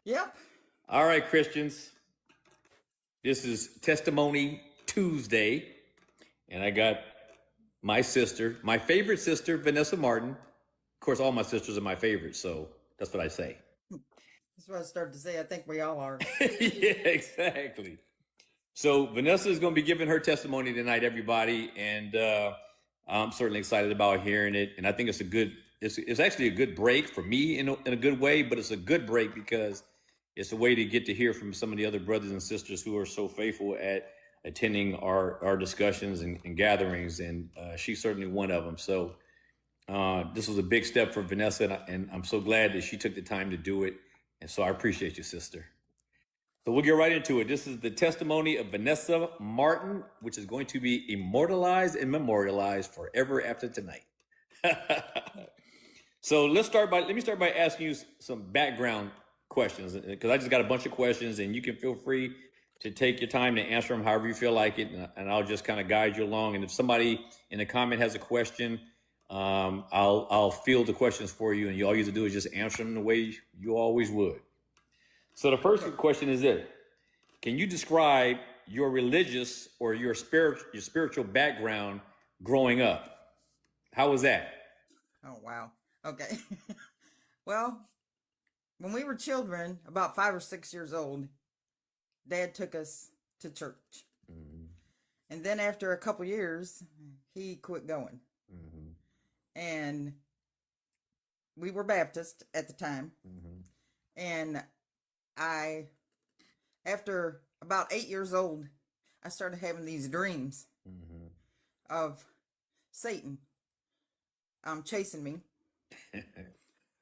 Yep. All right, Christians, this is Testimony Tuesday, and I got my sister, my favorite sister, Vanessa Martin. Of course, all my sisters are my favorites, so that's what I say. That's what I started to say. I think we all are. Yeah, exactly. So Vanessa is going to be giving her testimony tonight, everybody, and I'm certainly excited about hearing it. And I think it's actually a good break for me in a good way, but it's a good break because it's a way to get to hear from some of the other brothers and sisters who are so faithful at attending our discussions and gatherings, and she's certainly one of them. So this was a big step for Vanessa, and I'm so glad that she took the time to do it. And so I appreciate you, sister. So we'll get right into it. This is the testimony of Venessa Martin, which is going to be immortalized and memorialized forever after tonight. So let me start by asking you some background questions because I just got a bunch of questions, and you can feel free to take your time to answer them however you feel like it, and I'll just kind of guide you along. And if somebody in the comment has a question, I'll field the questions for you, and all you have to do is just answer them the way you always would. So the first question is this: can you describe your religious or your spiritual background growing up? How was that? Oh, wow. Okay. Well, when we were children, about 5 or 6 years old, Dad took us to church. Mm-hmm. And then after a couple years, he quit going. Mm-hmm. And we were Baptist at the time. Mm-hmm. And I, after about 8 years old, I started having these dreams Mm-hmm. of Satan chasing me.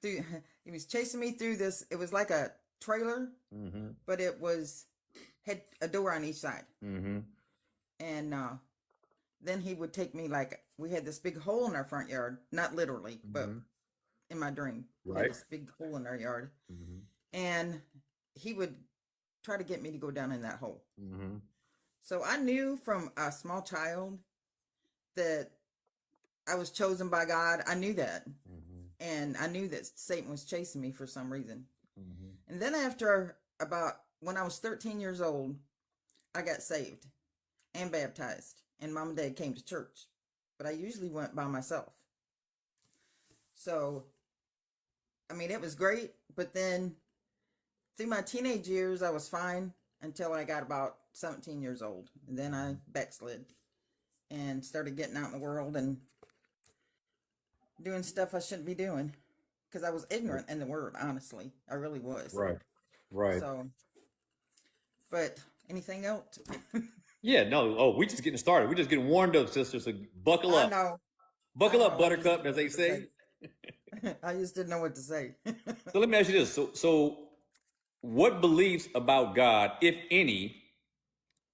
Through, he was chasing me through this. It was like a trailer, Mm-hmm. but had a door on each side. Mm-hmm. And then he would take me, like, we had this big hole in our front yard, not literally, but Mm-hmm. in my dream, we had Right. this big hole in our yard. Mm-hmm. And he would try to get me to go down in that hole. Mm-hmm. So I knew from a small child that I was chosen by God. I knew that. Mm-hmm. And I knew that Satan was chasing me for some reason. Mm-hmm. And then after about when I was 13 years old, I got saved and baptized. And Mom and Dad came to church. But I usually went by myself. So, I mean, it was great. But then through my teenage years, I was fine until I got about 17 years old. And then I backslid and started getting out in the world and doing stuff I shouldn't be doing because I was ignorant in the word, honestly. I really was. Right. Right. So, but anything else? Yeah. No. Oh, we just getting started. We just getting warmed up, sisters. So buckle I up. know. I Buckle up, know. I just Buttercup, didn't as know they what to say. say. I just didn't know what to say. So let me ask you this. So what beliefs about God, if any,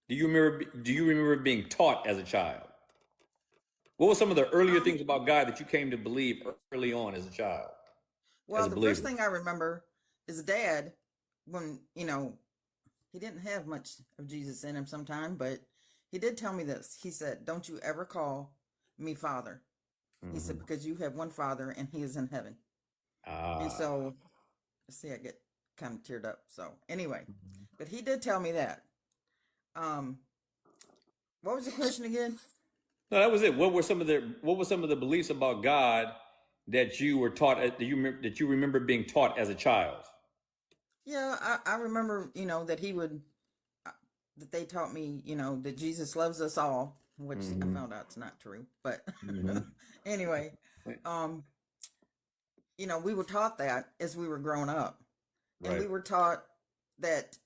do you remember being taught as a child? What were some of the earlier um, things about God that you came to believe early on as a child, as well, a the first believer? thing I remember is Dad, when, he didn't have much of Jesus in him sometime, but he did tell me this. He said, "Don't you ever call me Father." He said, Mm-hmm. "Because you have one Father and he is in heaven." And Ah. so, see, I get kind of teared up. So, anyway, but he did tell me that. Um, what was the question again? No, that was it. What were some of the beliefs about God that you were taught that you remember being taught as a child? Yeah, I remember, that uh, that they taught me, that Jesus loves us all, which I Mm-hmm. found out it's not true. But Mm-hmm. anyway, um, we were taught that as we were growing up. And we Right. were taught that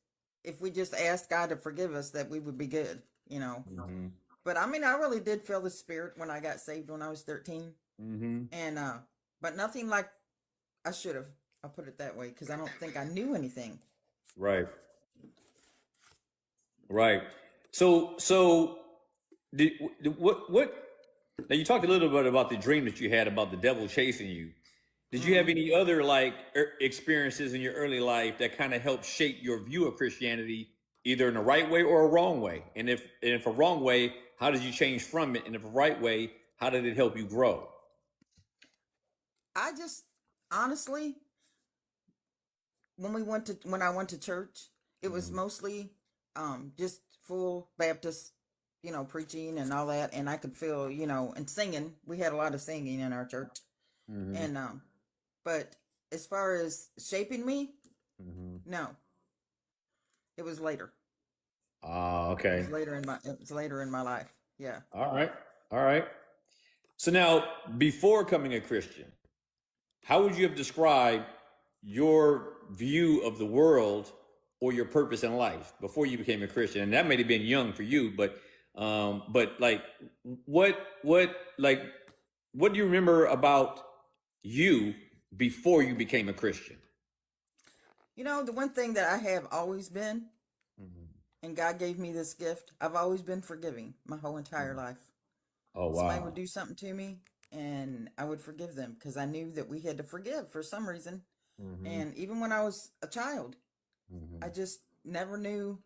if we just asked God to forgive us, that we would be good. Mm-hmm. But I mean, I really did feel the spirit when I got saved when I was 13. Mm-hmm. And, but nothing like I should have. I'll put it that way because I don't think I knew anything. Right. Right. So what? Now you talked a little bit about the dream that you had about the devil chasing you. Did you have Hmm. any other like experiences in your early life that kind of helped shape your view of Christianity, either in a right way or a wrong way? And if a wrong way, how did you change from it? And if a right way, how did it help you grow? I just honestly, when I went to church, it was Mm-hmm. mostly just full Baptist, preaching and all that, and I could feel, and singing. We had a lot of singing in our church, Mm-hmm. and but as far as shaping me, Mm-hmm. no, it was later. Ah, It okay. was later in my life. Yeah. All right. All right. So now, before becoming a Christian, how would you have described your view of the world or your purpose in life before you became a Christian? And that may have been young for you, but like, what, like, what do you remember about you before you became a Christian? The one thing that I have always been, Mhm. and God gave me this gift, I've always been forgiving my whole entire life. Oh, Somebody would wow. do something to me, and I would forgive them because I knew that we had to forgive for some reason. Hmm. And even when I was a child, I Hmm. just never knew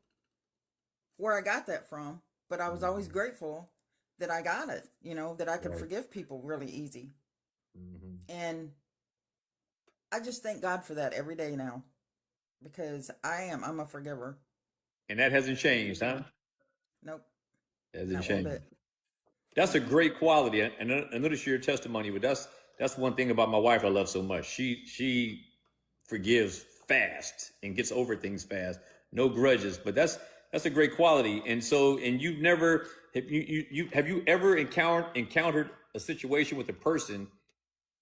where I got that from, but I was always Hmm. grateful that I got it, that I could Right. forgive people really easy. Hmm. And I just thank God for that every day now because I'm a forgiver. And that hasn't changed, huh? Nope, Hasn't not one changed. bit. That's a great quality, and I notice your testimony. But that's one thing about my wife I love so much. She forgives fast and gets over things fast, no grudges. But that's a great quality. And so, and you've never have you ever encountered a situation with a person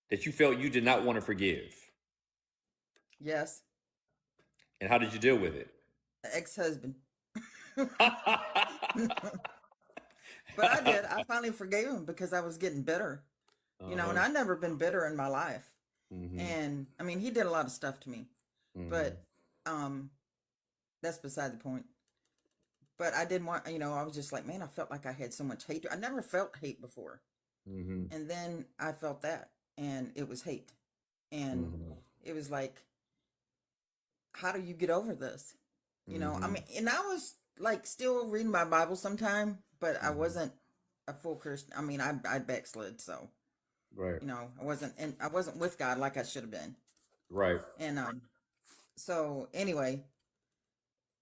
that you felt you did not want to forgive, Yes, and how did you deal with it? ex-husband. But I did. I finally forgave him because I was getting bitter, and Uh-huh. I've never been bitter in my life. Mm-hmm. And I mean, he did a lot of stuff to me, Mm-hmm. but um, that's beside the point. But I didn't want, I was just like, man, I felt like I had so much hate. I never felt hate before. Mm-hmm. And then I felt that, and it was hate. And Mm-hmm. it was like, how do you get over this? I Mm-hmm. mean, and I was like still reading my Bible sometime, but I Mm-hmm. wasn't a full Christian. I mean, I backslid, so Right. I wasn't with God like I should have been. Right. And so anyway,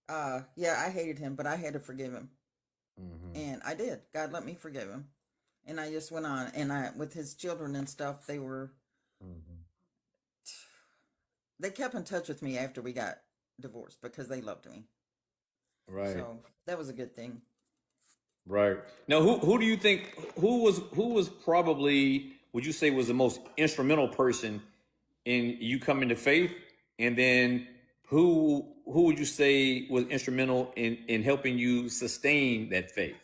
yeah, I hated him, but I had to forgive him, Mm-hmm. and I did. God let me forgive him, and I just went on. And I, with his children and stuff, Mm-hmm. they kept in touch with me after we got divorced because they loved me. Right. So that was a good thing. Right. Now, who do you think who was probably would you say was the most instrumental person in you coming to faith, and then who would you say was instrumental in helping you sustain that faith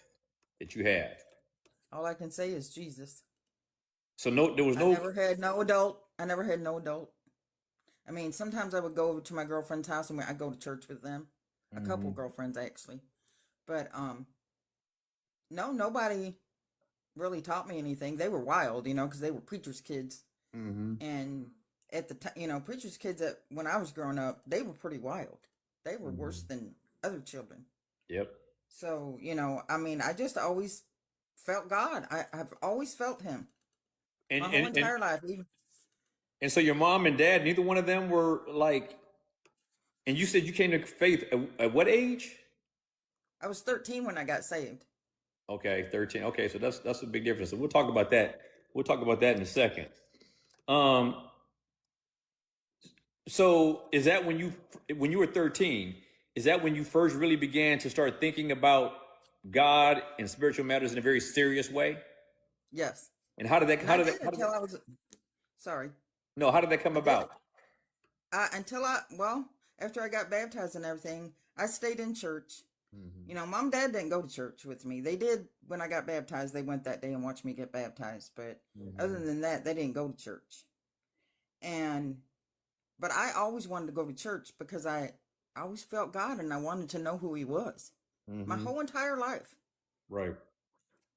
that you have? All I can say is Jesus. So no, there was I no. never had no adult. I never had no adult. I mean, sometimes I would go over to my girlfriend's house and I go to church with them. A couple Hmm. girlfriends actually, but no, nobody really taught me anything. They were wild, because they were preachers' kids, Hmm. and at the time, preachers' kids that when I was growing up, they were pretty wild. They were worse Hmm. than other children. Yep. So, I mean, I just always felt God. I've always felt Him And my whole and and entire life. Even and so your mom and dad, neither one of them were like. And you said you came to faith at what age? I was 13 when I got saved. Okay, 13. Okay, so that's a big difference. So we'll talk about that. We'll talk about that in a second. Um, so is that when you were 13, is that when you first really began to start thinking about God and spiritual matters in a very serious way? Yes, And how did that and I did how did that until I was sorry. no, how did that come I did about? until I well after I got baptized and everything. I stayed in church. Hmm. Mom and dad didn't go to church with me. They did when I got baptized. They went that day and watched me get baptized. But other Hmm. than that, they didn't go to church. And but I always wanted to go to church because I always felt God and I wanted to know who He was. My Hmm. whole entire life. Right.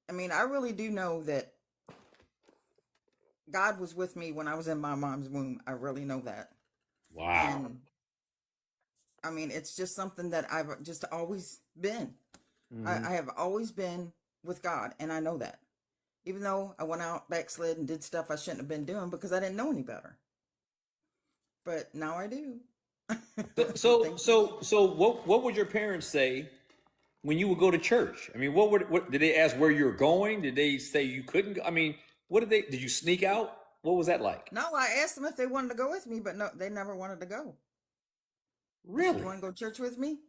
I mean, I really do know that God was with me when I was in my mom's womb. I really know that. Wow. And I mean, it's just something that I've just always been. Hmm. I have always been with God, and I know that. Even though I went out, backslid, and did stuff I shouldn't have been doing because I didn't know any better. But now I do. Thank you. So what would your parents say when you would go to church? I mean, what did they ask where you were going? Did they say you couldn't go? I mean, what did you sneak out? What was that like? No, I asked them if they wanted to go with me, but no, they never wanted to go. I said, "You Really? want to go to church with me?"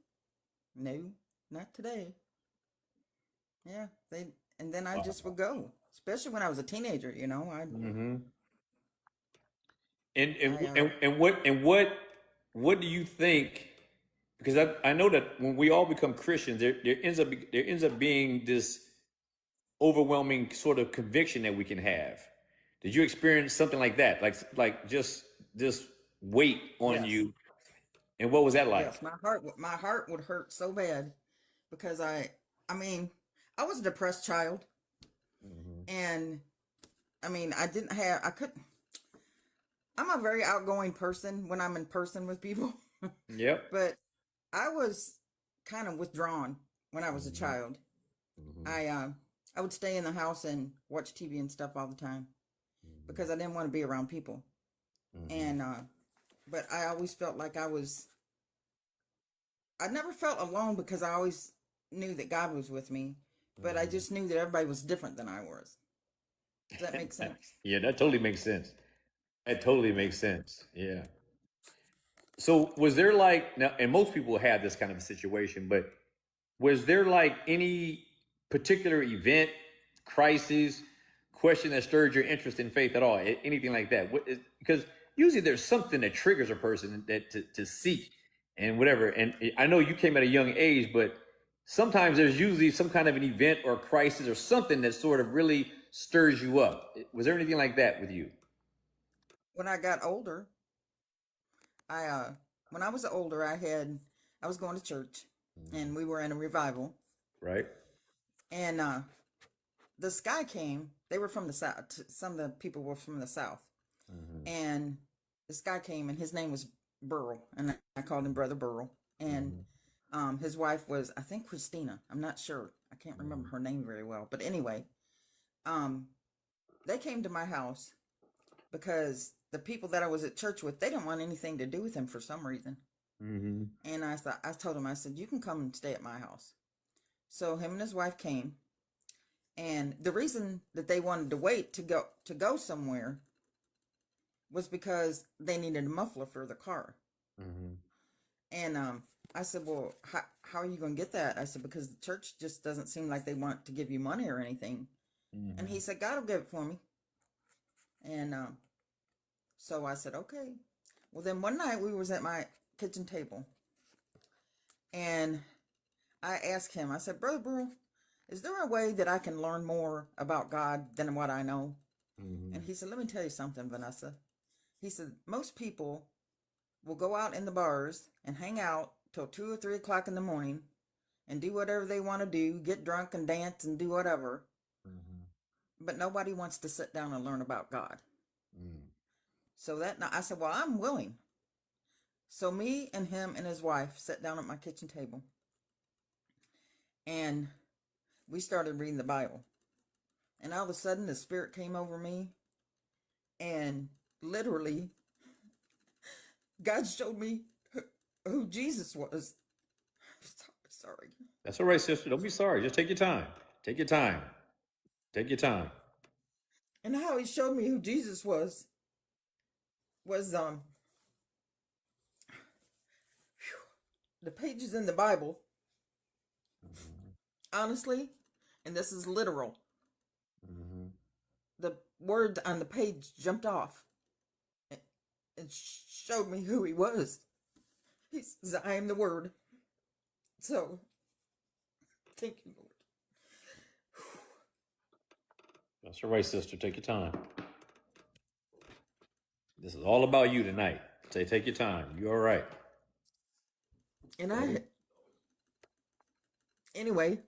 No, not today. Yeah, they and then I just Wow. would go, especially when I was a teenager. Hmm. And I and what do you think? Because I know that when we all become Christians, there ends up being this overwhelming sort of conviction that we can have. Did you experience something like that? Like just this weight on yes, you? And what was that like? yes, my heart would hurt so bad because I mean, I was a depressed child, Hmm. and I mean, I couldn't. I'm a very outgoing person when I'm in person with people, Yep. but I was kind of withdrawn when I was a Hmm. child. Hmm. I uh, I would stay in the house and watch TV and stuff all the time because I didn't want to be around people. Hmm. And but I always felt like I never felt alone because I always knew that God was with me, but I Hmm. just knew that everybody was different than I was. Does that make sense? Yeah, that totally makes sense. That totally Yeah. makes sense. Yeah. So was there like now, and most people have this kind of a situation, but was there like any particular event, crisis, question that stirred your interest in faith at all? Anything like that? Because usually there's something that triggers a person that to seek and whatever. And I know you came at a young age, but sometimes there's usually some kind of an event or crisis or something that sort of really stirs you up. Was there anything like that with you? When I got older, I when I was older, I was going to church, and we were in a revival, Right? and this guy came. They were from the south. Some of the people were from the south, Hmm. and this guy came, and his name was Burl, and I called him Brother Burl. And Hmm. his wife was, I think, Christina. I'm not sure. I can't remember her name very well. But anyway, um, they came to my house because the people that I was at church with, they didn't want anything to do with him for some reason. Hmm. And I told him, I said, you can come and stay at my house. So him and his wife came, and the reason that they wanted to wait to go somewhere was because they needed a muffler for the car. Hmm. And I said, well, how are you going to get that? I said, because the church just doesn't seem like they want to give you money or anything. And he Hmm. said, God will give it for me. And so I said, okay. Well, then one night we was at my kitchen table, and I asked him, I said, Brother Burl, is there a way that I can learn more about God than what I know? And Hmm. he said, let me tell you something, Vanessa. He said, most people will go out in the bars and hang out till 2 or 3 o'clock in the morning and do whatever they want to do, get drunk and dance and do whatever. Hmm. But nobody wants to sit down and learn about God. Hmm. So that night I said, well, I'm willing. So me and him and his wife sat down at my kitchen table, and we started reading the Bible. And all of a sudden the Spirit came over me, and literally God showed me who Jesus was. Sorry. That's all right, sister. Don't be sorry. Just take your time. Take your time. Take your time. And how he showed me who Jesus was the pages in the Bible, honestly, and this is literal. Hmm. The words on the page jumped off and showed me who he was. He says, I am the Word. So, thank you, Lord. That's all right, sister. Take your time. This is all about you tonight. Say, take your time. You're all right. And anyway,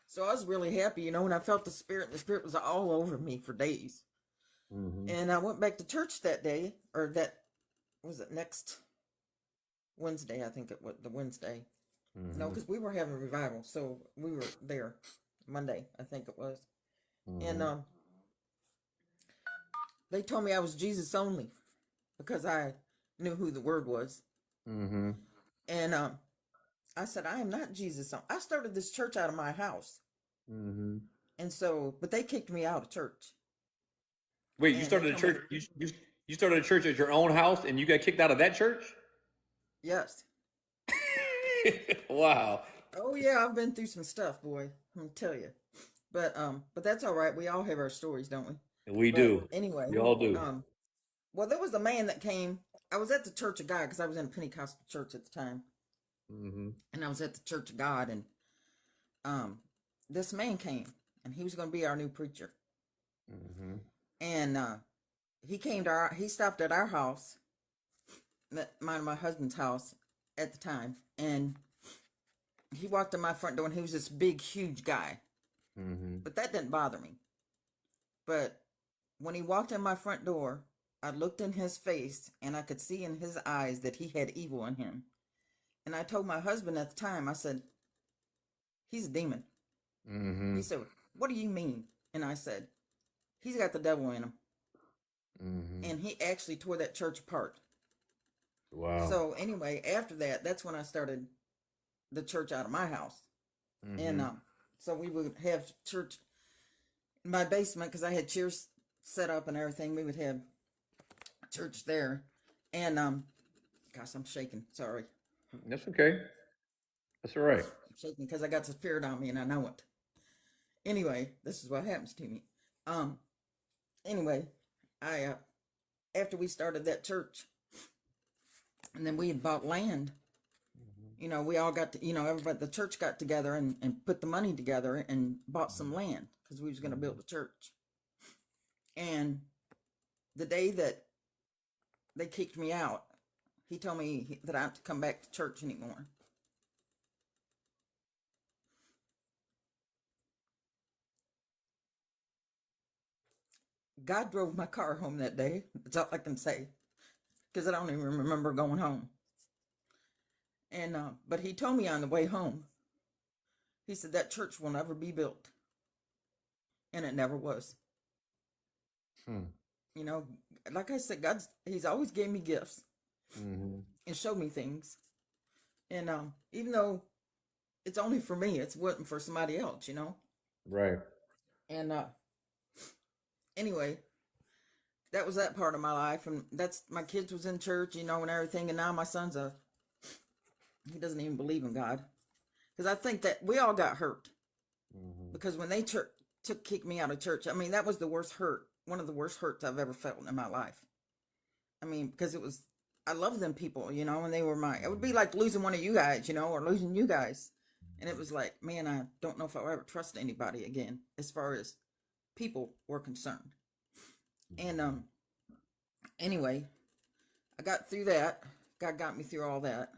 so I was really happy, and I felt the Spirit was all over me for days. Mm-hmm. And I went back to church that day, or that was it next Wednesday, I think it was the Wednesday. No, Mm-hmm. because we were having a revival, so we were there Monday, I think it was. And Mm-hmm. they told me I was Jesus only because I knew who the Word was. Mm-hmm. And I said, I am not Jesus. So I started this church out of my house. Mm-hmm. And so, but they kicked me out of church. Wait, you And they started a told me, church. You started a church at your own house, and you got kicked out of that church? yes. Wow. Oh yeah, I've been through some stuff, boy. I'm gonna tell you. But that's all right. We all have our stories, don't we? We But do. anyway, We all do. well, there was a man that came. I was at the Church of God because I was in a Pentecostal church at the time, Mm-hmm. and I was at the Church of God, and um, this man came, and he was going to be our new preacher, Mm-hmm. and he came to he stopped at our house, my husband's house at the time, and he walked in my front door, and he was this big, huge guy, Mm-hmm. but that didn't bother me. But when he walked in my front door, I looked in his face, and I could see in his eyes that he had evil in him. And I told my husband at the time, I said, he's a demon. Mm-hmm. He said, what do you mean? And I said, he's got the devil in him. Mm-hmm. And he actually tore that church apart. Wow. So anyway, after that, that's when I started the church out of my house. And Mm-hmm. so we would have church in my basement because I had chairs set up and everything. We would have church there. And gosh, I'm shaking. Sorry. That's okay. That's all right. I'm shaking because I got the spirit on me and I know it. Anyway, this is what happens to me. Um, anyway, I after we started that church, and then we had bought land. You know, we all got to, everybody, the church got together and put the money together and bought some land because we was going to build a church. And the day that they kicked me out, he told me that I have to come back to church anymore. God drove my car home that day. That's all I can say because I don't even remember going home. And but he told me on the way home, he said that church will never be built, and it never was. Hmm. You know, like I said, he's always gave me gifts Mm-hmm. and showed me things. And even though it's only for me, it's wasn't for somebody else, you know. Right. And anyway, that was that part of my life, and that's my kids was in church, and everything. And now my son's he doesn't even believe in God because I think that we all got hurt Mm-hmm. because when they kicked me out of church, I mean that was the worst hurt, one of the worst hurts I've ever felt in my life. I mean, because it was, I love them people, and they were it would be like losing one of you guys, or losing you guys. And it was like, man, I don't know if I'll ever trust anybody again as far as people were concerned. And anyway, I got through that. God got me through all that.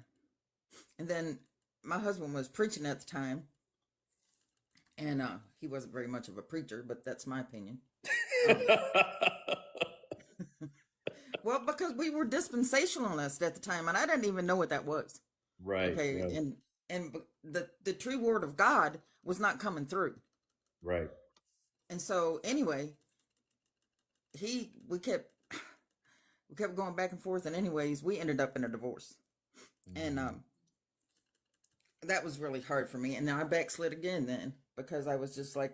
And then my husband was preaching at the time. And he wasn't very much of a preacher, but that's my opinion. Um, well, because we were dispensationalists at the time, and I didn't even know what that was. Right. Okay, Right. and the true word of God was not coming through. Right. And so anyway, he we kept going back and forth, and anyways, we ended up in a divorce. And Mm-hmm. that was really hard for me. And now I backslid again then because I was just like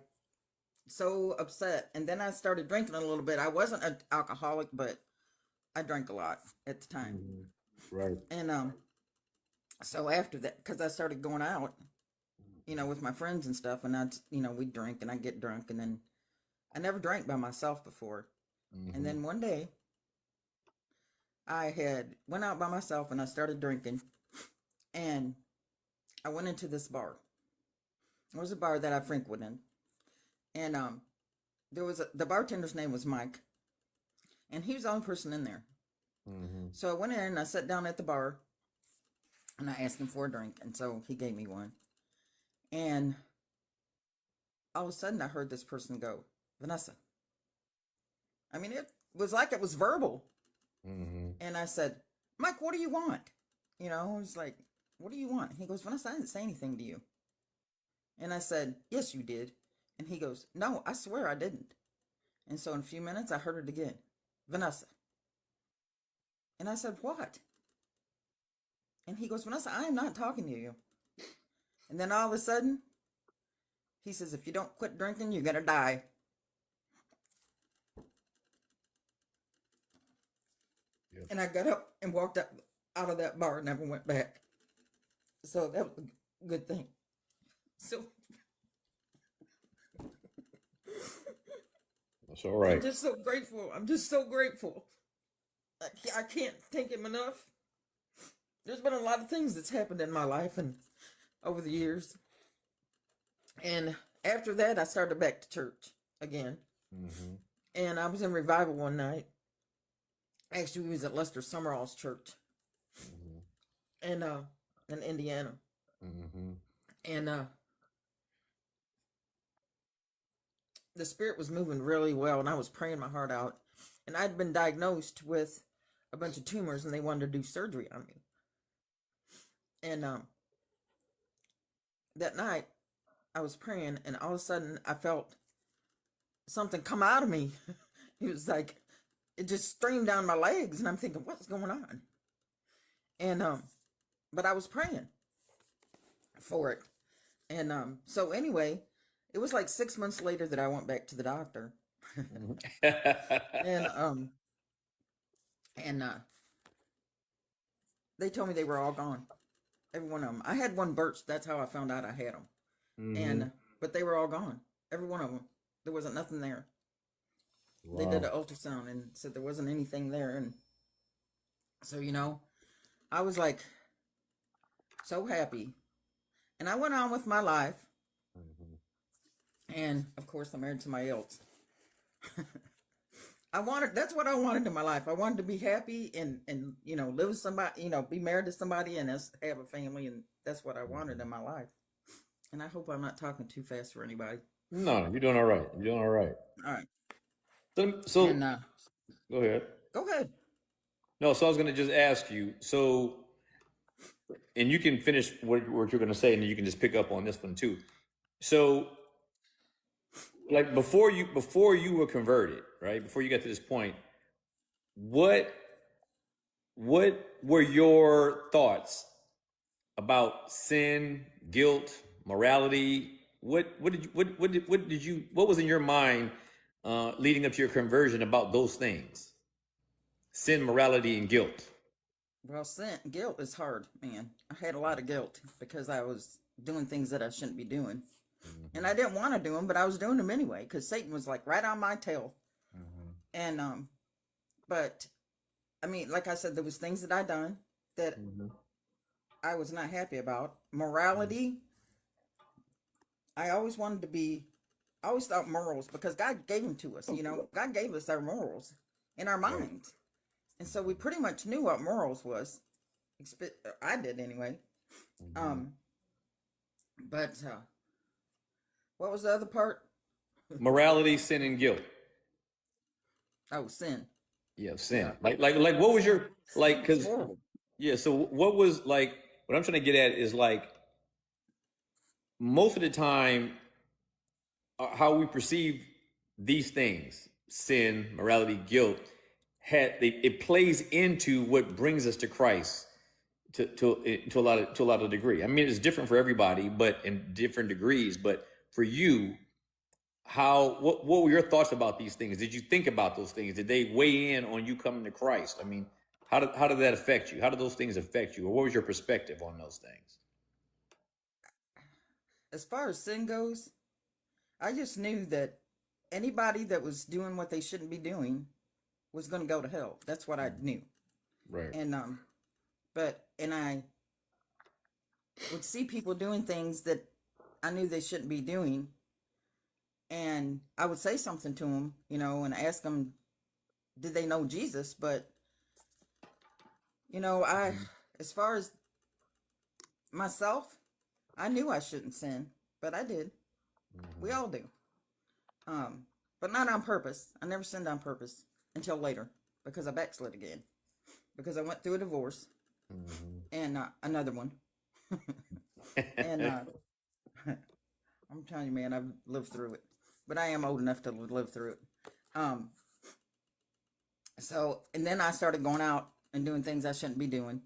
so upset. And then I started drinking a little bit. I wasn't an alcoholic, but I drank a lot at the time. Mm-hmm. Right. And so after that, because I started going out, with my friends and stuff, and we'd drink and I'd get drunk, and then I never drank by myself before. And Mm-hmm. then one day I had went out by myself and I started drinking, and I went into this bar. It was a bar that I frequented, and there was the bartender's name was Mike, and he was the only person in there. Mm-hmm. So I went in and I sat down at the bar, and I asked him for a drink, and so he gave me one. And all of a sudden, I heard this person go, Vanessa. I mean, it was like it was verbal. Mm-hmm. And I said, Mike, what do you want? I was like, what do you want? He goes, Vanessa, I didn't say anything to you. And I said, yes, you did. And he goes, no, I swear I didn't. And so in a few minutes, I heard it again. Vanessa. And I said, what? And he goes, Vanessa, I am not talking to you. And then all of a sudden, he says, if you don't quit drinking, you're going to die. Yep. And I got up and walked out of that bar and never went back. So that was a good thing. So That's all right. I'm just so grateful. I'm just so grateful. I can't thank him enough. There's been a lot of things that's happened in my life and over the years. And after that, I started back to church again. Mm-hmm. And I was in revival one night. Actually, we was at Lester Summerall's church. And in Indiana. Mm-hmm. And the spirit was moving really well, and I was praying my heart out. And I'd been diagnosed with a bunch of tumors, and they wanted to do surgery on me. And that night, I was praying, and all of a sudden, I felt something come out of me. It was like it just streamed down my legs, and I'm thinking, what's going on? And but I was praying for it. And so anyway, it was like 6 months later that I went back to the doctor. And they told me they were all gone, every one of them. I had one burst. That's how I found out I had them. Mm-hmm. And but they were all gone, every one of them. There wasn't nothing there. Wow. They did an ultrasound and said there wasn't anything there. And so I was like so happy, and I went on with my life. And of course, I'm married to somebody else. That's what I wanted in my life. I wanted to be happy and live with somebody, be married to somebody and have a family. And that's what I wanted in my life. And I hope I'm not talking too fast for anybody. No, you're doing all right. You're doing all right. All right. So And, go ahead. go ahead. No, so I was going to just ask you. So, and you can finish what you're going to say, and then you can just pick up on this one too. So, like before you were converted, right? Before you got to this point, what were your thoughts about sin, guilt, morality? What was in your mind leading up to your conversion about those things? Sin, morality, and guilt. Well, guilt is hard, man. I had a lot of guilt because I was doing things that I shouldn't be doing. And I didn't want to do them, but I was doing them anyway because Satan was like right on my tail. And but I mean, like I said, there was things that I done that I was not happy about. Morality, I always wanted to be. I always thought morals, because God gave them to us. God gave us our morals in our minds, and so we pretty much knew what morals was. I did anyway. But what was the other part? Morality, sin, and guilt. Oh, sin. Yeah, sin. Like what was your like? Because Horrible. yeah. So what was like? What I'm trying to get at is like most of the time, how we perceive these things, sin, morality, guilt, it plays into what brings us to Christ to a lot of degree. I mean, it's different for everybody, but in different degrees. But for you, what were your thoughts about these things? Did you think about those things? Did they weigh in on you coming to Christ? I mean, how did that affect you? How did those things affect you? Or what was your perspective on those things? As far as sin goes, I just knew that anybody that was doing what they shouldn't be doing was going to go to hell. That's what I knew. Right. And I would see people doing things that I knew they shouldn't be doing, and I would say something to them, and ask them, did they know Jesus? But as far as myself, I knew I shouldn't sin, but I did. We all do. But not on purpose. I never sinned on purpose until later, because I backslid again, because I went through a divorce and another one. And I'm telling you, man, I've lived through it, but I am old enough to live through it. So, and then I started going out and doing things I shouldn't be doing.